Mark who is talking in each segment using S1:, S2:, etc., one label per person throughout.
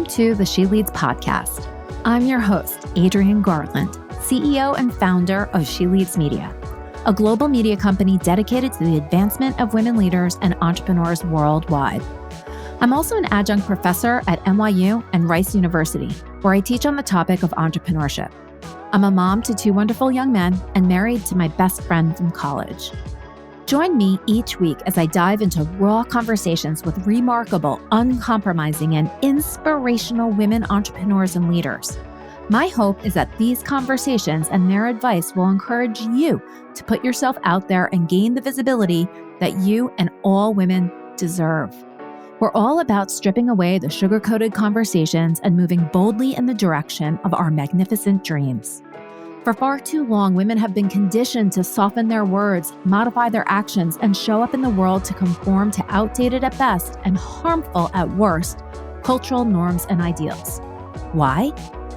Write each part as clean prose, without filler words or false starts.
S1: Welcome to the She Leads podcast. I'm your host, Adrienne Garland, CEO and founder of She Leads Media, a global media company dedicated to the advancement of women leaders and entrepreneurs worldwide. I'm also an adjunct professor at NYU and Rice University, where I teach on the topic of entrepreneurship. I'm a mom to two wonderful young men and married to my best friend from college. Join me each week as I dive into raw conversations with remarkable, uncompromising, and inspirational women entrepreneurs and leaders. My hope is that these conversations and their advice will encourage you to put yourself out there and gain the visibility that you and all women deserve. We're all about stripping away the sugar-coated conversations and moving boldly in the direction of our magnificent dreams. For far too long, women have been conditioned to soften their words, modify their actions, and show up in the world to conform to outdated at best and harmful at worst cultural norms and ideals. Why?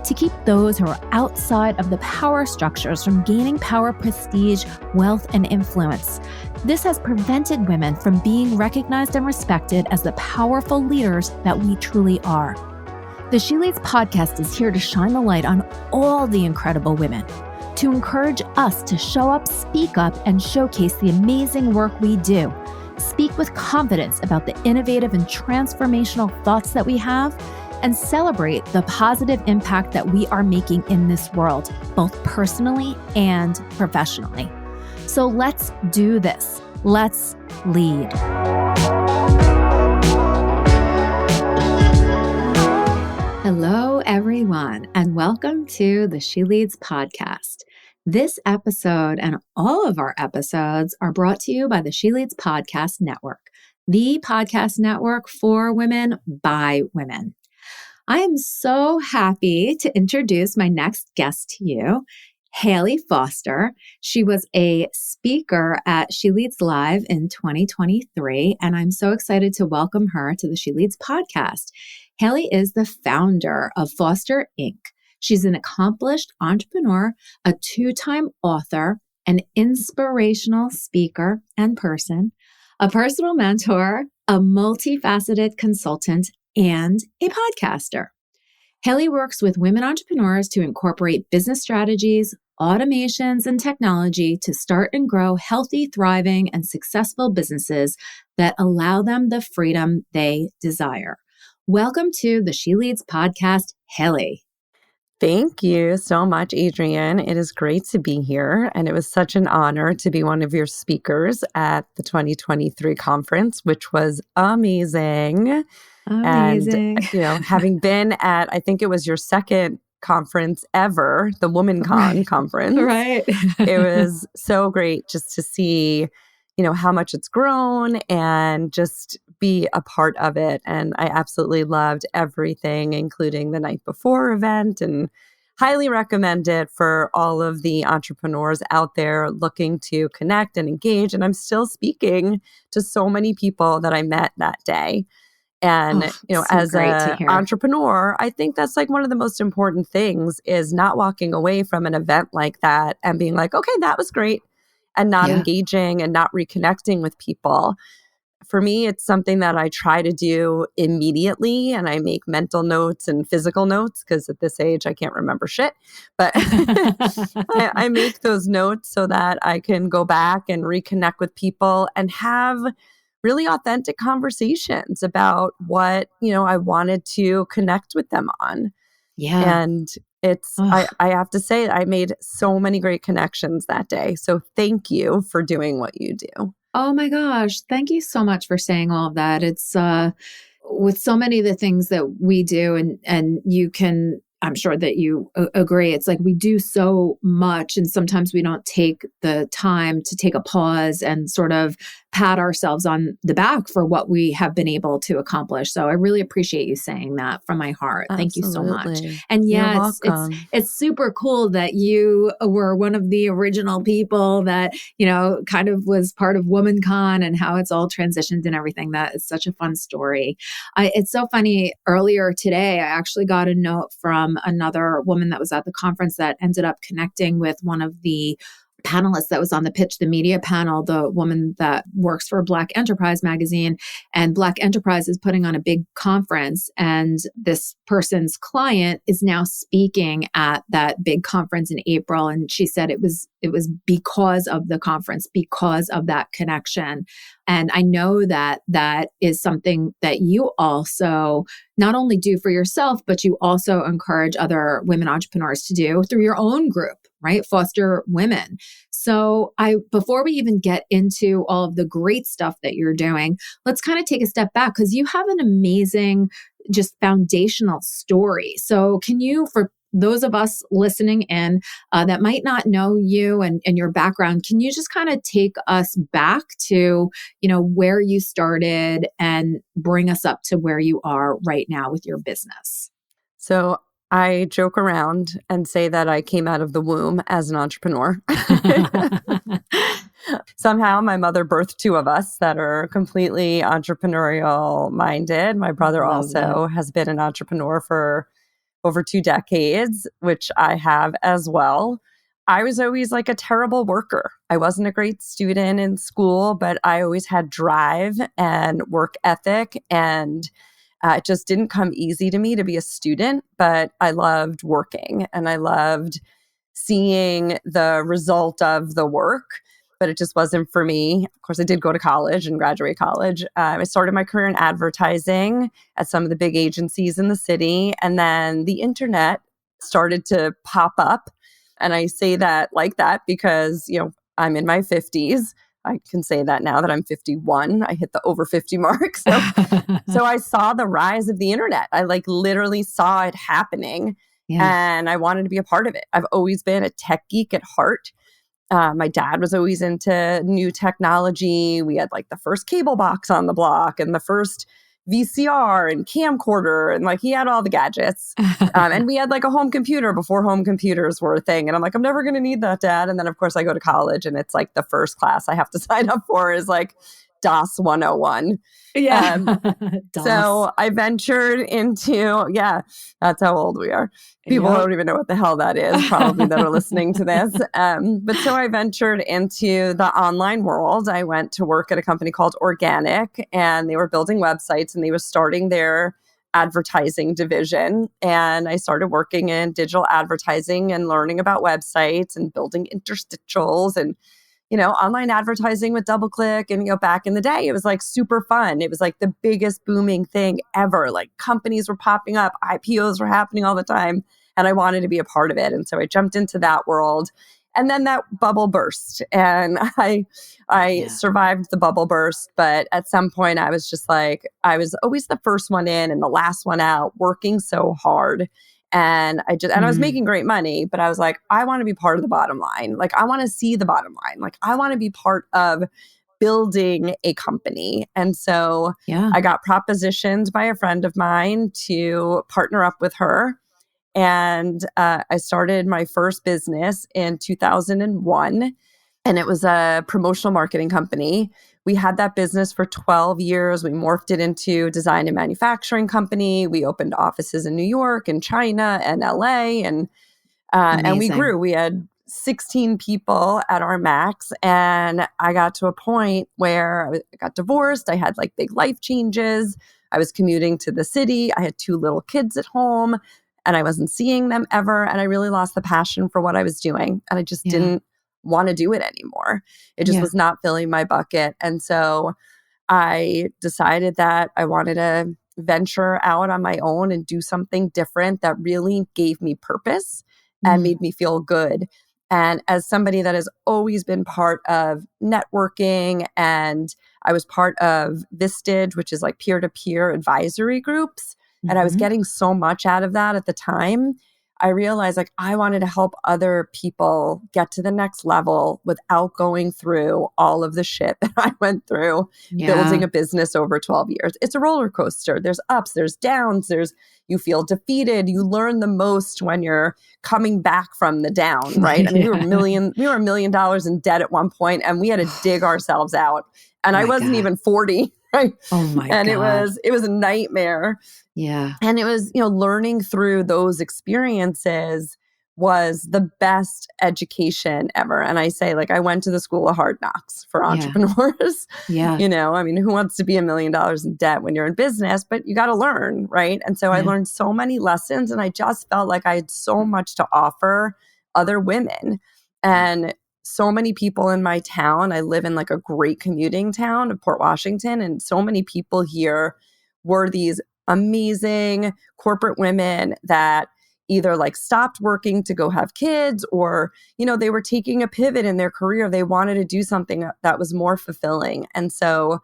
S1: To keep those who are outside of the power structures from gaining power, prestige, wealth, and influence. This has prevented women from being recognized and respected as the powerful leaders that we truly are. The She Leads podcast is here to shine the light on all the incredible women, to encourage us to show up, speak up, and showcase the amazing work we do. Speak with confidence about the innovative and transformational thoughts that we have, and celebrate the positive impact that we are making in this world, both personally and professionally. So let's do this. Let's lead. Hello, everyone, and welcome to the She Leads podcast. This episode and all of our episodes are brought to you by the She Leads Podcast Network, the podcast network for women by women. I am so happy to introduce my next guest to you, Hayley Foster. She was a speaker at She Leads Live in 2023, and I'm so excited to welcome her to the She Leads podcast. Hayley is the founder of Foster Inc. She's an accomplished entrepreneur, a two-time author, an inspirational speaker and person, a personal mentor, a multifaceted consultant, and a podcaster. Hayley works with women entrepreneurs to incorporate business strategies, automations, and technology to start and grow healthy, thriving, and successful businesses that allow them the freedom they desire. Welcome to the She Leads podcast, Hayley.
S2: Thank you so much, Adrienne. It is great to be here, and it was such an honor to be one of your speakers at the 2023 conference, which was amazing.
S1: Amazing.
S2: And, having been at, I think it was your second conference ever, the WomanCon conference.
S1: Right.
S2: It was so great just to see, how much it's grown and just be a part of it. And I absolutely loved everything, including the night before event, and highly recommend it for all of the entrepreneurs out there looking to connect and engage. And I'm still speaking to so many people that I met that day. And, as an entrepreneur, I think that's like one of the most important things is not walking away from an event like that and being like, okay, that was great, and not engaging and not reconnecting with people. For me, it's something that I try to do immediately, and I make mental notes and physical notes because at this age, I can't remember shit. But I make those notes so that I can go back and reconnect with people and have really authentic conversations about what, I wanted to connect with them on.
S1: Yeah.
S2: And I have to say, I made so many great connections that day. So thank you for doing what you do.
S1: Oh my gosh. Thank you so much for saying all of that. It's with so many of the things that we do, and you can, I'm sure that you agree. It's like we do so much, and sometimes we don't take the time to take a pause and sort of pat ourselves on the back for what we have been able to accomplish. So I really appreciate you saying that from my heart.
S2: Absolutely.
S1: Thank you so much. And yeah, it's super cool that you were one of the original people that, kind of was part of WomanCon and how it's all transitioned and everything. That is such a fun story. It's so funny. Earlier today, I actually got a note from another woman that was at the conference that ended up connecting with one of the panelist that was on the Pitch the Media panel, the woman that works for Black Enterprise magazine, and Black Enterprise is putting on a big conference, and this person's client is now speaking at that big conference in April. And she said it was because of the conference, because of that connection. And I know that that is something that you also not only do for yourself, but you also encourage other women entrepreneurs to do through your own group, right? Foster Women. So before we even get into all of the great stuff that you're doing, let's kind of take a step back, because you have an amazing, just foundational story. So can you, for those of us listening in that might not know you and your background, can you just kind of take us back to, where you started and bring us up to where you are right now with your business?
S2: So I joke around and say that I came out of the womb as an entrepreneur. Somehow my mother birthed two of us that are completely entrepreneurial minded. My brother also has been an entrepreneur for over 2 decades, which I have as well. I was always like a terrible worker. I wasn't a great student in school, but I always had drive and work ethic, and it just didn't come easy to me to be a student, but I loved working and I loved seeing the result of the work, but it just wasn't for me. Of course, I did go to college and graduate college. I started my career in advertising at some of the big agencies in the city. And then the internet started to pop up. And I say that like that because, I'm in my 50s. I can say that now that I'm 51. I hit the over 50 mark. So I saw the rise of the internet. I literally saw it happening. Yeah. And I wanted to be a part of it. I've always been a tech geek at heart. My dad was always into new technology. We had the first cable box on the block and the first VCR and camcorder, and he had all the gadgets. And we had a home computer before home computers were a thing. And I'm I'm never going to need that, Dad. And then of course I go to college and it's the first class I have to sign up for is DOS 101.
S1: Yeah.
S2: So I ventured into, that's how old we are. People don't even know what the hell that is, probably, that are listening to this. But so I ventured into the online world. I went to work at a company called Organic, and they were building websites and they were starting their advertising division. And I started working in digital advertising and learning about websites and building interstitials and online advertising with DoubleClick. And, back in the day, it was super fun. It was the biggest booming thing ever. Companies were popping up, IPOs were happening all the time. And I wanted to be a part of it. And so I jumped into that world. And then that bubble burst. And I survived the bubble burst. But at some point, I was just I was always the first one in and the last one out, working so hard. And I was making great money, but I was I want to be part of the bottom line. I want to see the bottom line. I want to be part of building a company. And so I got propositioned by a friend of mine to partner up with her. And I started my first business in 2001. And it was a promotional marketing company. We had that business for 12 years. We morphed it into a design and manufacturing company. We opened offices in New York and China and LA. And we grew. We had 16 people at our max. And I got to a point where I got divorced. I had big life changes. I was commuting to the city. I had 2 little kids at home and I wasn't seeing them ever. And I really lost the passion for what I was doing. And I just didn't want to do it anymore. It just was not filling my bucket. And so I decided that I wanted to venture out on my own and do something different that really gave me purpose and made me feel good. And as somebody that has always been part of networking, and I was part of Vistage, which is peer-to-peer advisory groups, and I was getting so much out of that at the time, I realized I wanted to help other people get to the next level without going through all of the shit that I went through building a business over 12 years. It's a roller coaster. There's ups, there's downs, you feel defeated. You learn the most when you're coming back from the down, right? I mean, we were $1 million in debt at one point, and we had to dig ourselves out. And I wasn't even 40. Right?
S1: Oh my
S2: and
S1: God.
S2: it was a nightmare.
S1: Yeah.
S2: And it was, learning through those experiences was the best education ever. And I say, like, I went to the school of hard knocks for entrepreneurs.
S1: Yeah.
S2: I mean, who wants to be $1 million in debt when you're in business? But you got to learn, right? And so I learned so many lessons, and I just felt like I had so much to offer other women. And so many people in my town, I live in like a great commuting town of Port Washington, and so many people here were these amazing corporate women that either like stopped working to go have kids, or, they were taking a pivot in their career. They wanted to do something that was more fulfilling. And so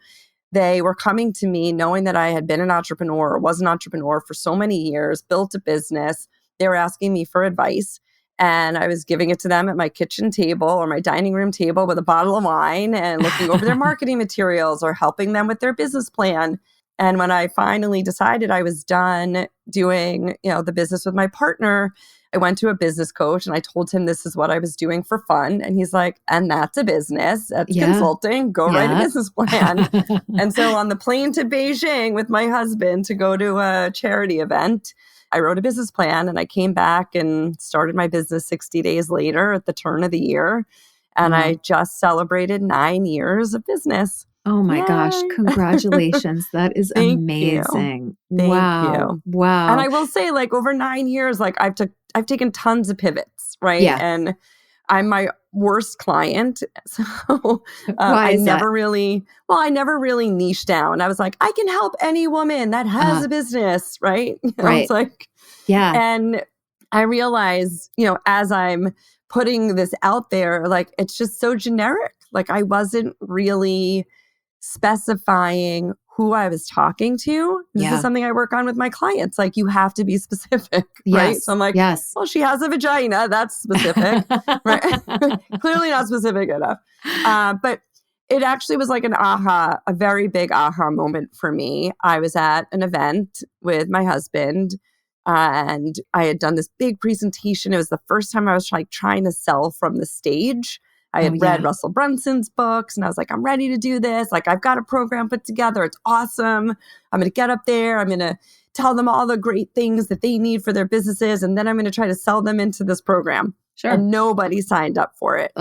S2: they were coming to me knowing that I had been an entrepreneur or was an entrepreneur for so many years, built a business. They were asking me for advice, and I was giving it to them at my kitchen table or my dining room table with a bottle of wine and looking over their marketing materials or helping them with their business plan. And when I finally decided I was done doing, the business with my partner, I went to a business coach and I told him this is what I was doing for fun. And he's like, and that's a business. That's consulting. Go write a business plan. And so on the plane to Beijing with my husband to go to a charity event, I wrote a business plan, and I came back and started my business 60 days later at the turn of the year. And I just celebrated 9 years of business.
S1: Oh my gosh. Congratulations. That is amazing. Wow.
S2: You.
S1: Wow.
S2: And I will say, like, over 9 years, like I've taken tons of pivots, right?
S1: Yeah.
S2: And I'm my worst client. So
S1: Why is that?
S2: I never really niched down. I was like, I can help any woman that has a business, right?
S1: Right.
S2: It's like, and I realized, as I'm putting this out there, like, it's just so generic. Like, I wasn't really specifying who I was talking to. This is something I work on with my clients. Like, you have to be specific, right? So I'm like, well, she has a vagina. That's specific, right? Clearly not specific enough. But it actually was like a very big aha moment for me. I was at an event with my husband, and I had done this big presentation. It was the first time I was trying to sell from the stage. I had read Russell Brunson's books, and I was like, I'm ready to do this. Like, I've got a program put together. It's awesome. I'm going to get up there. I'm going to tell them all the great things that they need for their businesses. And then I'm going to try to sell them into this program. Sure. And nobody signed up for it.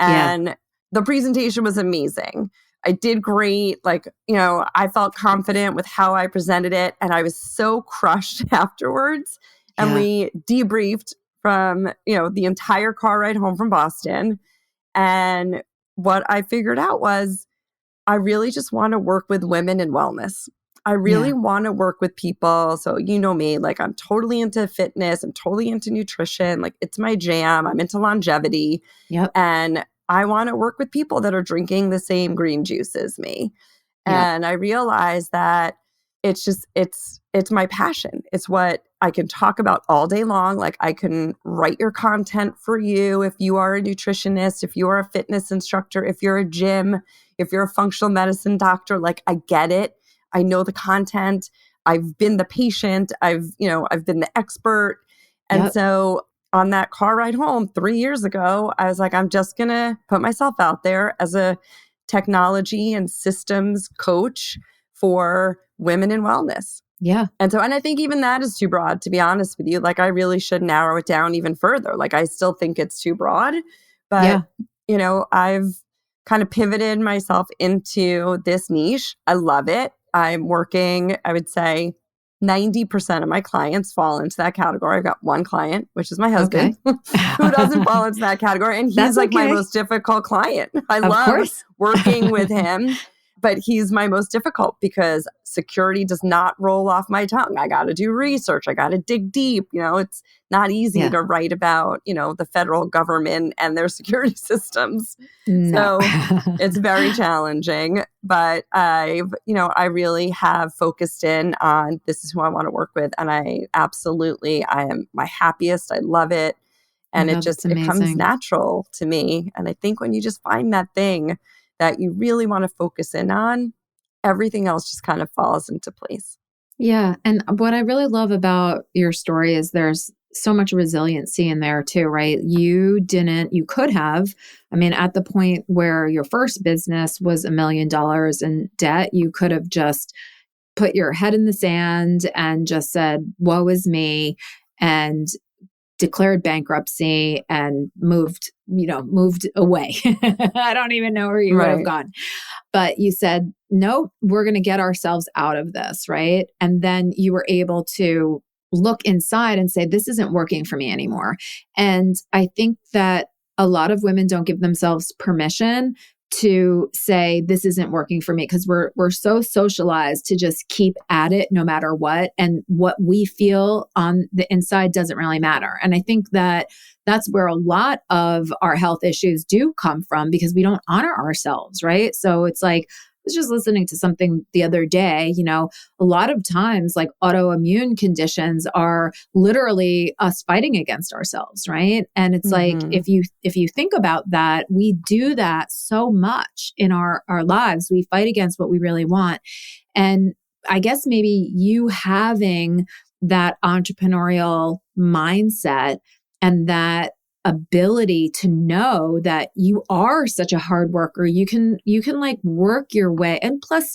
S2: And the presentation was amazing. I did great. Like, I felt confident with how I presented it. And I was so crushed afterwards. And we debriefed from, the entire car ride home from Boston. And what I figured out was I really just want to work with women in wellness. I really want to work with people. So, me, like, I'm totally into fitness. I'm totally into nutrition. Like, it's my jam. I'm into longevity. And I want to work with people that are drinking the same green juice as me. And I realized that it's my passion. It's what I can talk about all day long. Like, I can write your content for you if you are a nutritionist, if you are a fitness instructor, if you're a gym, if you're a functional medicine doctor. Like, I get it. I know the content. I've been the patient. I've been the expert. And so on that car ride home 3 years ago, I was like, I'm just going to put myself out there as a technology and systems coach for women in wellness. And I think even that is too broad, to be honest with you. Like, I really should narrow it down even further. Like, I still think it's too broad, but I've kind of pivoted myself into this niche. I love it. I'm working, I would say 90% of my clients fall into that category. I've got one client, which is my husband, who doesn't fall into that category. And he's my most difficult client. I love working with him. But he's my most difficult because security does not roll off my tongue. I got to do research. I got to dig deep. It's not easy to write about, the federal government and their security systems. No. So it's very challenging. But I really have focused in on this is who I want to work with. And I am my happiest. I love it. And it comes natural to me. And I think when you just find that thing that you really want to focus in on, everything else just kind of falls into place.
S1: Yeah. And what I really love about your story is there's so much resiliency in there too, right? You could have, at the point where your first business was $1 million in debt, you could have just put your head in the sand and just said, woe is me, and declared bankruptcy and moved away. I don't even know where you would have gone. But you said, no, we're going to get ourselves out of this, right? And then you were able to look inside and say, this isn't working for me anymore. And I think that a lot of women don't give themselves permission to say, this isn't working for me, because we're so socialized to just keep at it no matter what. And what we feel on the inside doesn't really matter. And I think that that's where a lot of our health issues do come from, because we don't honor ourselves, right? So it's like, I was just listening to something the other day, a lot of times like autoimmune conditions are literally us fighting against ourselves, right? And it's like, if you think about that, we do that so much in our lives. We fight against what we really want. And I guess maybe you having that entrepreneurial mindset and that ability to know that you are such a hard worker, you can like work your way. And plus,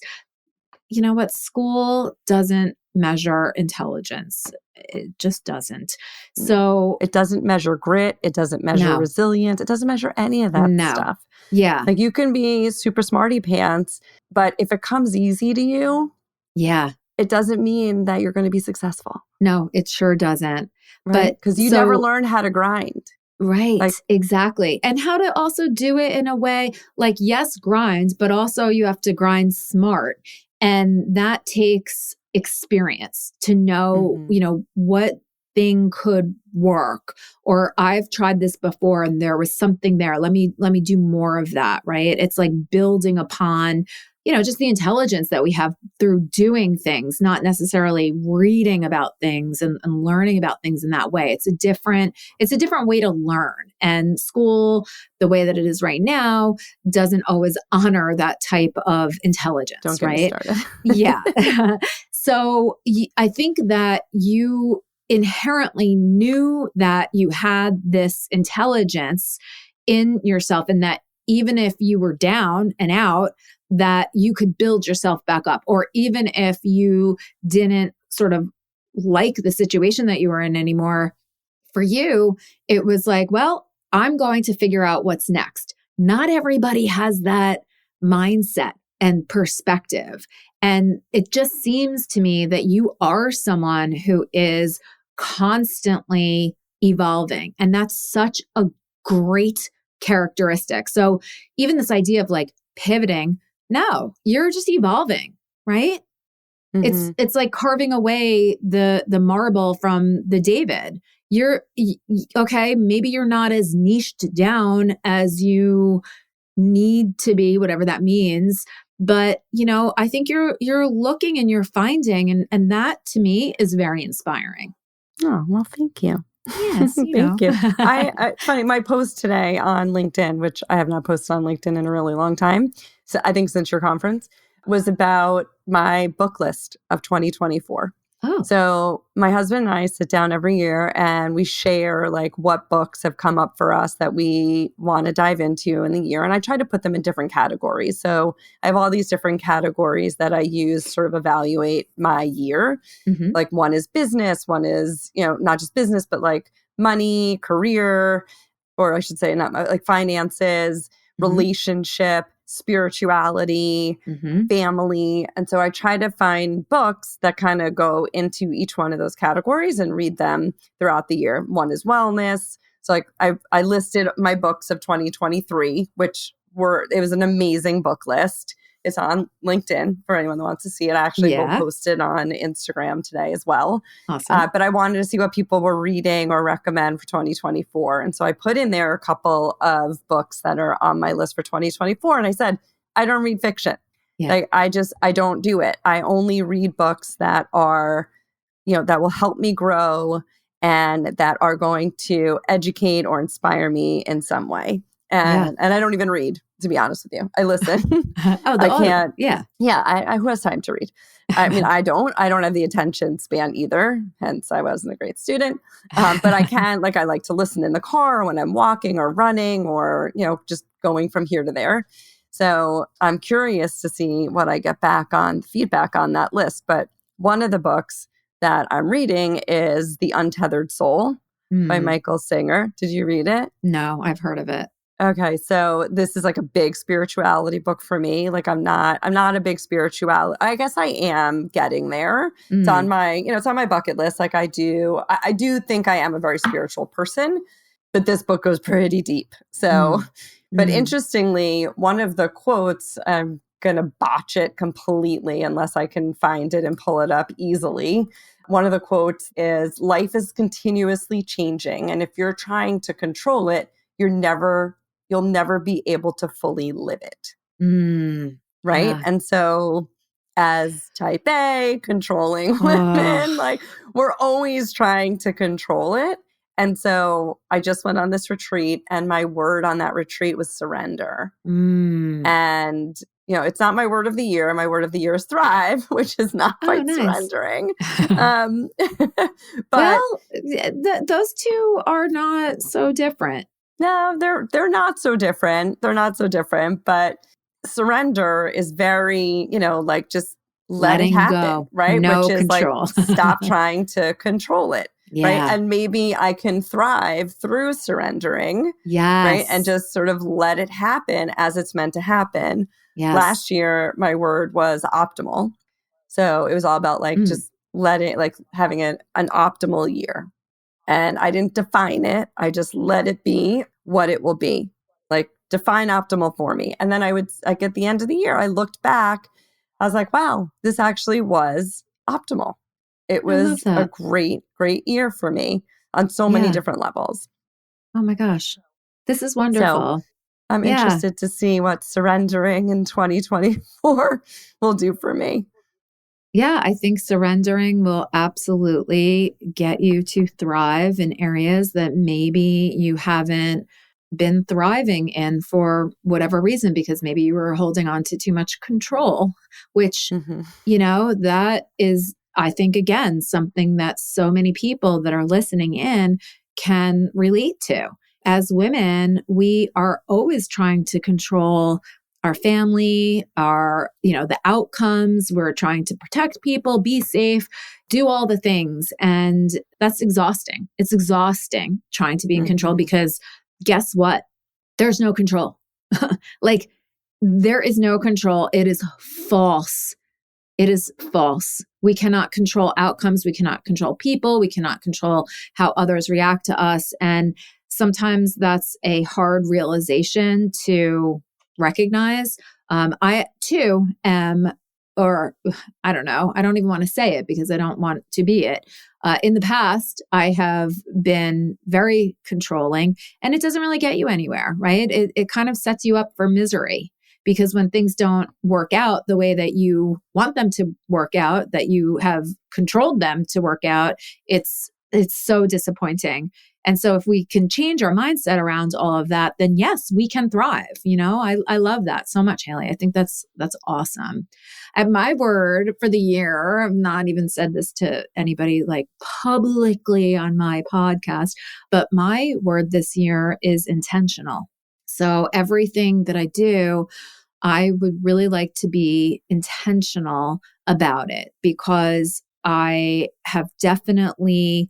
S1: you know what? School doesn't measure intelligence. It just doesn't. So
S2: it doesn't measure grit. It doesn't measure resilience. It doesn't measure any of that stuff.
S1: Yeah.
S2: Like you can be super smarty pants, but if it comes easy to you, it doesn't mean that you're going to be successful.
S1: No, it sure doesn't.
S2: Right? Because you never learn how to grind.
S1: Right. Exactly. And how to also do it in a way like, yes, grind, but also you have to grind smart. And that takes experience to know, what thing could work, or I've tried this before and there was something there. Let me do more of that. Right. It's like building upon, just the intelligence that we have through doing things, not necessarily reading about things and learning about things in that way. It's a different way to learn. And school, the way that it is right now, doesn't always honor that type of intelligence.
S2: Don't get me started.
S1: Yeah. So I think that you inherently knew that you had this intelligence in yourself, and that even if you were down and out, that you could build yourself back up. Or even if you didn't sort of like the situation that you were in anymore, for you, it was like, well, I'm going to figure out what's next. Not everybody has that mindset and perspective. And it just seems to me that you are someone who is constantly evolving. And that's such a great characteristic. So even this idea of like pivoting, no, you're just evolving, right? It's like carving away the marble from the David. You're okay. Maybe you're not as niched down as you need to be, whatever that means. But I think you're looking and you're finding, and that to me is very inspiring.
S2: Oh, well, thank you.
S1: Yes,
S2: thank you. Funny, my post today on LinkedIn, which I have not posted on LinkedIn in a really long time, so I think since your conference, was about my book list of 2024.
S1: Oh.
S2: So my husband and I sit down every year and we share like what books have come up for us that we want to dive into in the year. And I try to put them in different categories. So I have all these different categories that I use sort of evaluate my year. Like one is business, one is, not just business, but like money, career, or I should say not like finances, relationship, spirituality, family. And so I try to find books that kind of go into each one of those categories and read them throughout the year. One is wellness. So like I listed my books of 2023, it was an amazing book list. It's on LinkedIn for anyone that wants to see it. I actually will post it on Instagram today as well.
S1: Awesome.
S2: But I wanted to see what people were reading or recommend for 2024. And so I put in there a couple of books that are on my list for 2024. And I said, I don't read fiction. Like I don't do it. I only read books that are, that will help me grow and that are going to educate or inspire me in some way. And I don't even read, to be honest with you. I listen. I can't. Yeah. Who has time to read? I mean, I don't have the attention span either. Hence, I wasn't a great student. But I can, I like to listen in the car when I'm walking or running or, just going from here to there. So I'm curious to see what I get back on feedback on that list. But one of the books that I'm reading is The Untethered Soul by Michael Singer. Did you read it?
S1: No, I've heard of it.
S2: Okay, so this is like a big spirituality book for me. Like I'm not a big spirituality. I guess I am getting there. It's on my, it's on my bucket list. Like I do think I am a very spiritual person, but this book goes pretty deep. So, but interestingly, one of the quotes, I'm going to botch it completely unless I can find it and pull it up easily. One of the quotes is, "Life is continuously changing, and if you're trying to control it, you'll never be able to fully live it." Right?
S1: Yeah.
S2: And so as type A, controlling women, like we're always trying to control it. And so I just went on this retreat, and my word on that retreat was surrender. And, it's not my word of the year. My word of the year is thrive, which is not quite surrendering. But
S1: well, those two are not so different.
S2: No, they're not so different. They're not so different, but surrender is very, like just let it happen,
S1: go.
S2: right?
S1: No
S2: Which is
S1: control.
S2: like stop trying to control it,
S1: yeah.
S2: right? And maybe I can thrive through surrendering, right? And just sort of let it happen as it's meant to happen.
S1: Yes.
S2: Last year, my word was optimal. So it was all about like just having an optimal year. And I didn't define it. I just let it be what it will be. Like define optimal for me. And then at the end of the year, I looked back. I was like, wow, this actually was optimal. It was a great, great year for me on so many different levels.
S1: Oh my gosh. This is wonderful.
S2: So I'm interested to see what surrendering in 2024 will do for me.
S1: Yeah, I think surrendering will absolutely get you to thrive in areas that maybe you haven't been thriving in for whatever reason, because maybe you were holding on to too much control, which, that is, I think, again, something that so many people that are listening in can relate to. As women, we are always trying to control our family, the outcomes. We're trying to protect people, be safe, do all the things. And that's exhausting. It's exhausting trying to be in control, because guess what? There's no control. Like there is no control. It is false. It is false. We cannot control outcomes. We cannot control people. We cannot control how others react to us. And sometimes that's a hard realization to recognize. I too am, or I don't know, I don't even want to say it because I don't want to be it. In the past, I have been very controlling, and it doesn't really get you anywhere, right? It kind of sets you up for misery, because when things don't work out the way that you want them to work out, that you have controlled them to work out, it's so disappointing. And so if we can change our mindset around all of that, then yes, we can thrive. I love that so much, Hayley. I think that's awesome. And my word for the year, I've not even said this to anybody like publicly on my podcast, but my word this year is intentional. So everything that I do, I would really like to be intentional about it, because I have definitely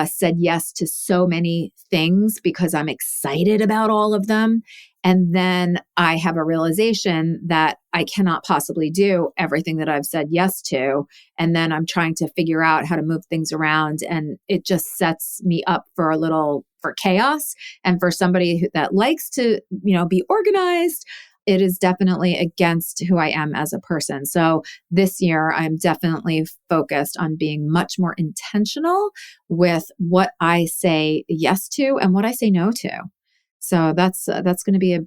S1: said yes to so many things because I'm excited about all of them. And then I have a realization that I cannot possibly do everything that I've said yes to. And then I'm trying to figure out how to move things around. And it just sets me up for chaos. And for somebody that likes to, be organized, it is definitely against who I am as a person. So this year, I'm definitely focused on being much more intentional with what I say yes to and what I say no to. So that's going to be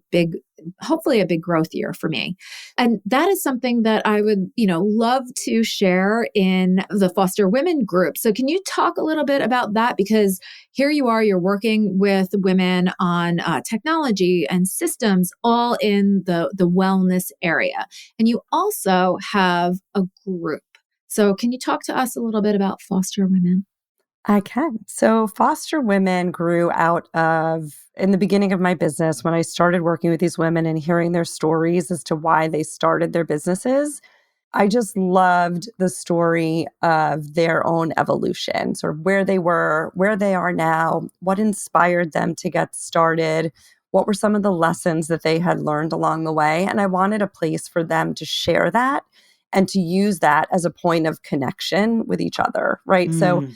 S1: hopefully a big growth year for me. And that is something that I would, love to share in the Foster Women group. So can you talk a little bit about that? Because here you are, you're working with women on technology and systems, all in the wellness area. And you also have a group. So can you talk to us a little bit about Foster Women?
S2: I can. So Foster Women grew out of, in the beginning of my business, when I started working with these women and hearing their stories as to why they started their businesses, I just loved the story of their own evolution, sort of where they were, where they are now, what inspired them to get started, what were some of the lessons that they had learned along the way. And I wanted a place for them to share that and to use that as a point of connection with each other, right? So
S3: Mm.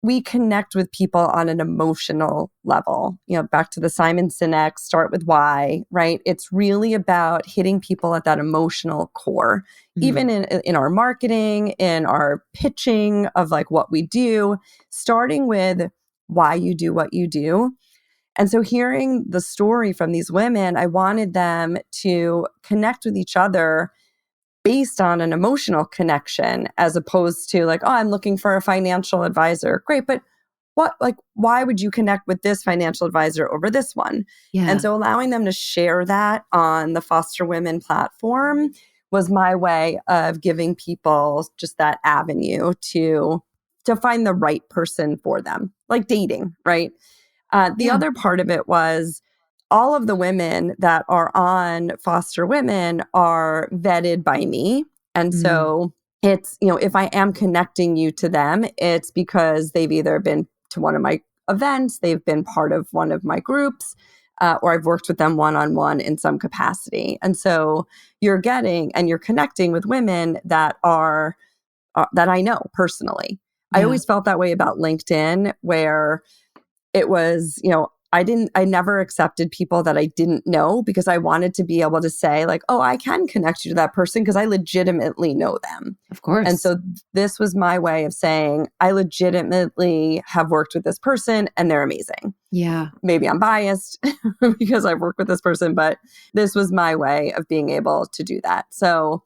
S2: we connect with people on an emotional level. Back to the Simon Sinek, start with why, right? It's really about hitting people at that emotional core, even in our marketing, in our pitching of like what we do, starting with why you do what you do. And so hearing the story from these women, I wanted them to connect with each other based on an emotional connection, as opposed to like, oh, I'm looking for a financial advisor. Great, but why would you connect with this financial advisor over this one?
S1: Yeah.
S2: And so allowing them to share that on the Foster Women platform was my way of giving people just that avenue to find the right person for them, like dating, right? The
S1: Yeah.
S2: other part of it was all of the women that are on Foster Women are vetted by me. And so it's, if I am connecting you to them, it's because they've either been to one of my events, they've been part of one of my groups, or I've worked with them one-on-one in some capacity. And so you're connecting with women that are, that I know personally. I
S1: Yeah.
S2: always felt that way about LinkedIn, where it was, I never accepted people that I didn't know, because I wanted to be able to say like, oh, I can connect you to that person because I legitimately know them.
S1: Of course.
S2: And so this was my way of saying, I legitimately have worked with this person and they're amazing.
S1: Yeah.
S2: Maybe I'm biased because I've worked with this person, but this was my way of being able to do that. So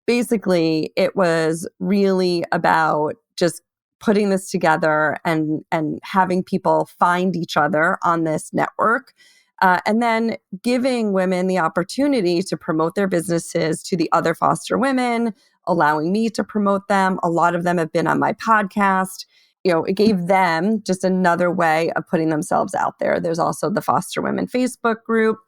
S2: basically, it was really about just putting this together and having people find each other on this network, and then giving women the opportunity to promote their businesses to the other foster women, allowing me to promote them. A lot of them have been on my podcast. It gave them just another way of putting themselves out there. There's also the Foster Women Facebook group.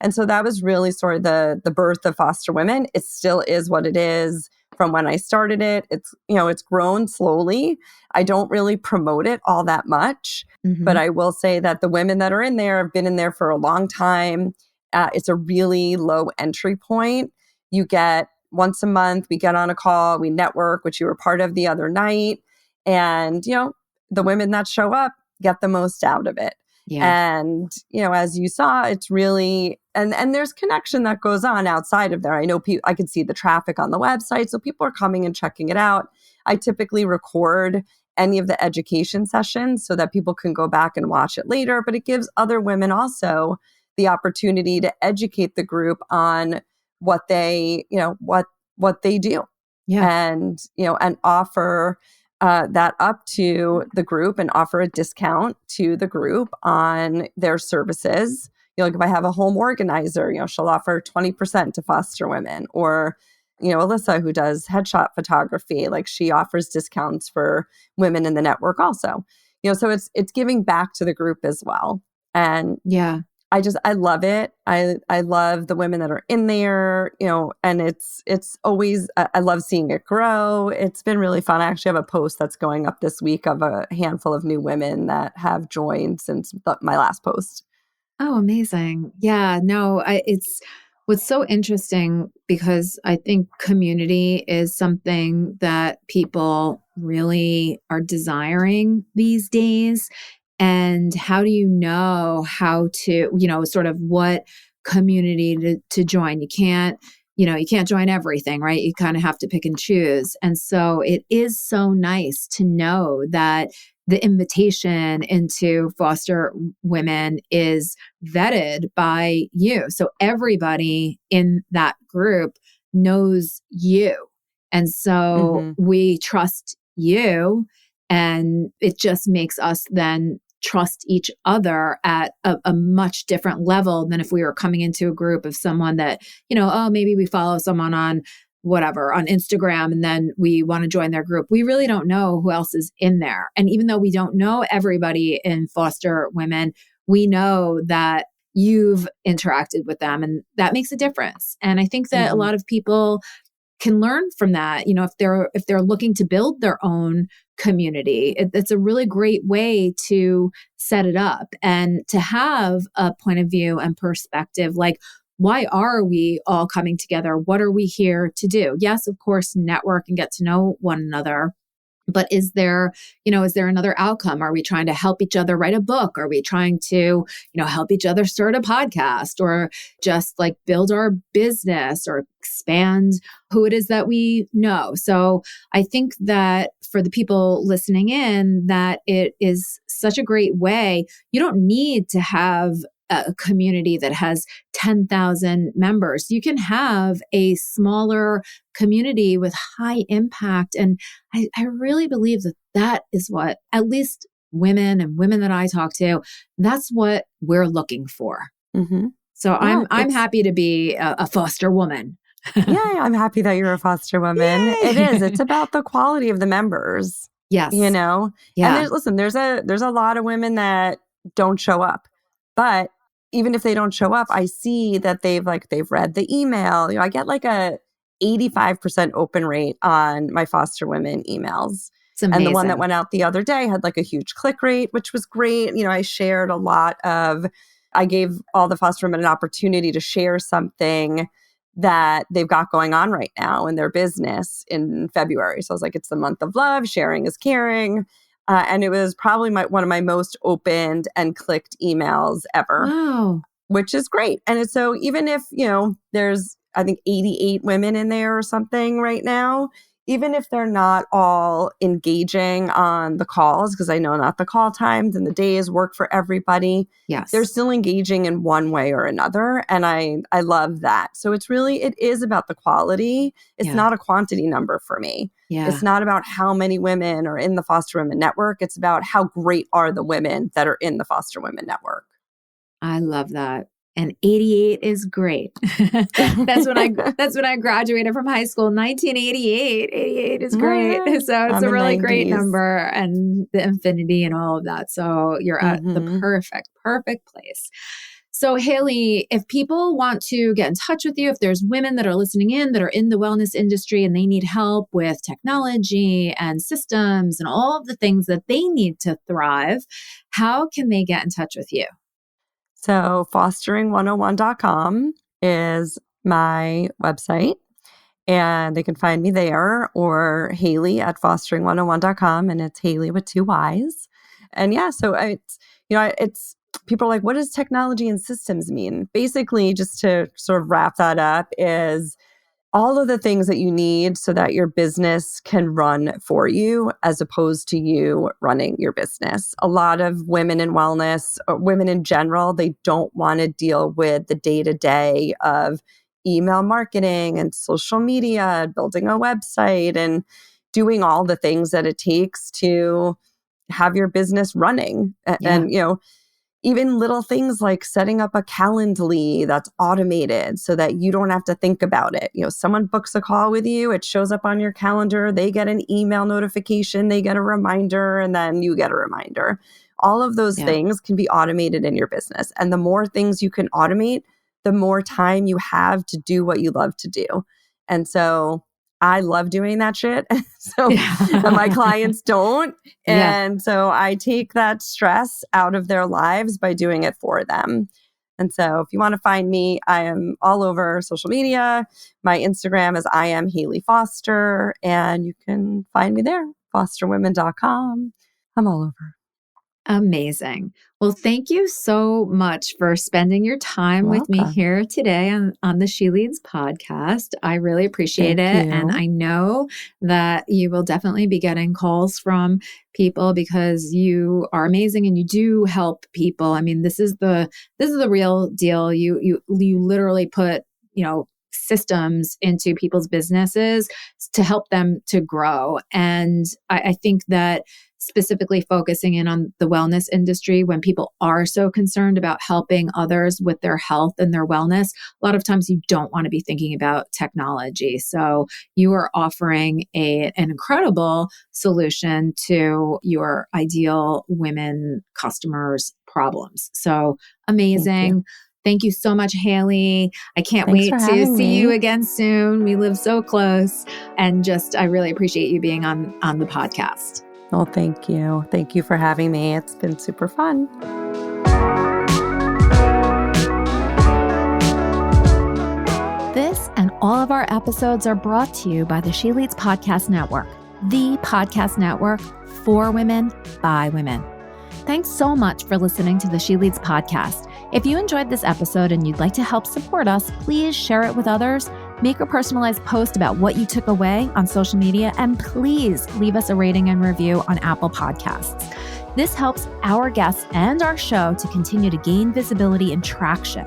S2: And so that was really sort of the birth of Foster Women. It still is what it is from when I started it. It's grown slowly. I don't really promote it all that much, but I will say that the women that are in there have been in there for a long time. It's a really low entry point. You get once a month, we get on a call, we network, which you were part of the other night. And, the women that show up get the most out of it.
S1: Yeah.
S2: And, as you saw, it's really, and there's connection that goes on outside of there. I know I could see the traffic on the website. So people are coming and checking it out. I typically record any of the education sessions so that people can go back and watch it later. But it gives other women also the opportunity to educate the group on what they, what they do.
S1: Yeah.
S2: And, and offer that up to the group and offer a discount to the group on their services. Like if I have a home organizer, she'll offer 20% to foster women, or, Alyssa, who does headshot photography, like she offers discounts for women in the network also. So it's giving back to the group as well. And
S1: Yeah.
S2: I love it. I love the women that are in there, and it's always, I love seeing it grow. It's been really fun. I actually have a post that's going up this week of a handful of new women that have joined since my last post.
S1: Oh, amazing. Yeah, no, it's what's so interesting, because I think community is something that people really are desiring these days. And how do you know how to, sort of what community to join? You can't join everything, right? You kind of have to pick and choose. And so it is so nice to know that the invitation into Foster Women is vetted by you. So everybody in that group knows you. And so we trust you, and it just makes us then trust each other at a much different level than if we were coming into a group of someone that, maybe we follow someone on whatever, on Instagram, and then we want to join their group. We really don't know who else is in there. And even though we don't know everybody in Foster Women, we know that you've interacted with them, and that makes a difference. And I think that a lot of people can learn from that. If they're looking to build their own community, it's a really great way to set it up and to have a point of view and perspective. Like, why are we all coming together? What are we here to do? Yes, of course, network and get to know one another. But is there another outcome? Are we trying to help each other write a book? Are we trying to, help each other start a podcast, or just like build our business or expand who it is that we know? So I think that for the people listening in, that it is such a great way. You don't need to have a community that has 10,000 members. You can have a smaller community with high impact. And I really believe that is what, at least women that I talk to, that's what we're looking for.
S2: Mm-hmm.
S1: So
S2: Yeah,
S1: I'm happy to be a foster woman.
S2: Yeah, I'm happy that you're a foster woman.
S1: Yay!
S2: It is. It's about the quality of the members.
S1: Yes.
S2: And there's a lot of women that don't show up. But even if they don't show up, I see that they've read the email. I get like a 85% open rate on my foster women emails.
S1: It's amazing.
S2: And the one that went out the other day had like a huge click rate, which was great. I gave all the foster women an opportunity to share something that they've got going on right now in their business in February. So I was like, it's the month of love, sharing is caring. And it was probably one of my most opened and clicked emails ever.
S1: Wow.
S2: Which is great. And so even if, there's, I think 88 women in there or something right now, even if they're not all engaging on the calls, because I know not the call times and the days work for everybody.
S1: Yes.
S2: They're still engaging in one way or another. And I love that. So it is about the quality. It's not a quantity number for me.
S1: Yeah.
S2: It's not about how many women are in the Foster Women Network. It's about how great are the women that are in the Foster Women Network.
S1: I love that. And 88 is great. That's when I graduated from high school, 1988. 88 is great. So it's a really great number, and the infinity and all of that. So you're at the perfect place. So Hayley, if people want to get in touch with you, if there's women that are listening in that are in the wellness industry and they need help with technology and systems and all of the things that they need to thrive, how can they get in touch with you?
S2: So fostering101.com is my website, and they can find me there, or Hayley at fostering101.com, and it's Hayley with 2 Y's. And so it's people are like, what does technology and systems mean? Basically, just to sort of wrap that up, is all of the things that you need so that your business can run for you as opposed to you running your business. A lot of women in wellness, or women in general, they don't want to deal with the day-to-day of email marketing and social media, building a website, and doing all the things that it takes to have your business running. And even little things like setting up a Calendly that's automated so that you don't have to think about it. Someone books a call with you, it shows up on your calendar, they get an email notification, they get a reminder, and then you get a reminder. All of those things can be automated in your business. And the more things you can automate, the more time you have to do what you love to do. And so I love doing that shit. And my clients don't. And so I take that stress out of their lives by doing it for them. And so if you want to find me, I am all over social media. My Instagram is I am Hayley Foster, and you can find me there, fosterwomen.com. I'm all over.
S1: Amazing. Well, thank you so much for spending your time with me here today on the She Leads podcast. I really appreciate it. And I know that you will definitely be getting calls from people because you are amazing and you do help people. I mean, this is the real deal. You literally put, systems into people's businesses to help them to grow. And I think that specifically focusing in on the wellness industry, when people are so concerned about helping others with their health and their wellness, a lot of times you don't want to be thinking about technology. So you are offering an incredible solution to your ideal women customers' problems. So amazing. Thank you so much, Hayley. I can't
S2: Thanks
S1: wait
S2: for
S1: to
S2: having
S1: see
S2: me.
S1: you again soon. We live so close. And I really appreciate you being on the podcast.
S2: Oh, thank you. Thank you for having me. It's been super fun.
S1: This and all of our episodes are brought to you by the She Leads Podcast Network, the podcast network for women, by women. Thanks so much for listening to the She Leads podcast. If you enjoyed this episode and you'd like to help support us, please share it with others, make a personalized post about what you took away on social media, and please leave us a rating and review on Apple Podcasts. This helps our guests and our show to continue to gain visibility and traction.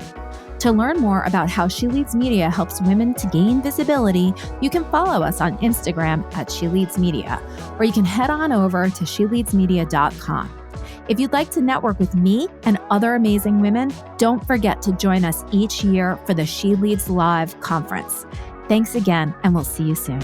S1: To learn more about how She Leads Media helps women to gain visibility, you can follow us on Instagram at She Leads Media, or you can head on over to sheleadsmedia.com. If you'd like to network with me and other amazing women, don't forget to join us each year for the She Leads Live conference. Thanks again, and we'll see you soon.